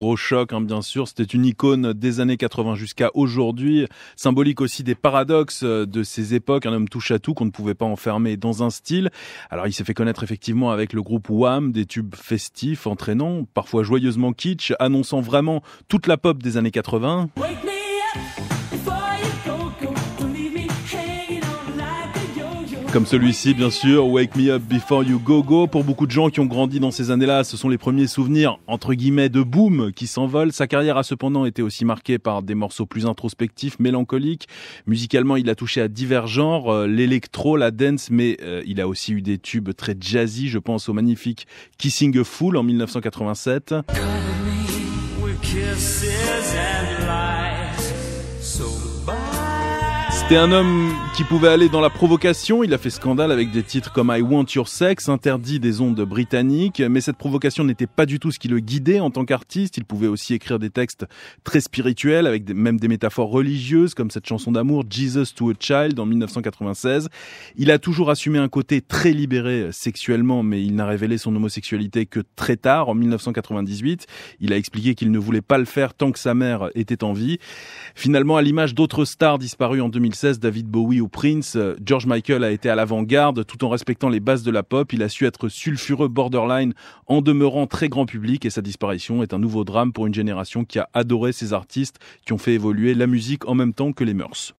Gros choc, hein, bien sûr, c'était une icône des années 80 jusqu'à aujourd'hui, symbolique aussi des paradoxes de ces époques, un homme touche à tout qu'on ne pouvait pas enfermer dans un style. Alors il s'est fait connaître effectivement avec le groupe Wham, des tubes festifs, entraînants, parfois joyeusement kitsch, annonçant vraiment toute la pop des années 80. Comme celui-ci, bien sûr, Wake Me Up Before You Go Go. Pour beaucoup de gens qui ont grandi dans ces années-là, ce sont les premiers souvenirs, entre guillemets, de boom qui s'envolent. Sa carrière a cependant été aussi marquée par des morceaux plus introspectifs, mélancoliques. Musicalement, il a touché à divers genres, l'électro, la dance, mais il a aussi eu des tubes très jazzy. Je pense au magnifique Kissing a Fool en 1987. C'était un homme qui pouvait aller dans la provocation. Il a fait scandale avec des titres comme I Want Your Sex, interdit des ondes britanniques. Mais cette provocation n'était pas du tout ce qui le guidait en tant qu'artiste. Il pouvait aussi écrire des textes très spirituels, avec même des métaphores religieuses, comme cette chanson d'amour Jesus to a Child en 1996. Il a toujours assumé un côté très libéré sexuellement, mais il n'a révélé son homosexualité que très tard, en 1998. Il a expliqué qu'il ne voulait pas le faire tant que sa mère était en vie. Finalement, à l'image d'autres stars disparues en 2016, David Bowie ou Prince, George Michael a été à l'avant-garde tout en respectant les bases de la pop. Il a su être sulfureux borderline en demeurant très grand public et sa disparition est un nouveau drame pour une génération qui a adoré ces artistes qui ont fait évoluer la musique en même temps que les mœurs.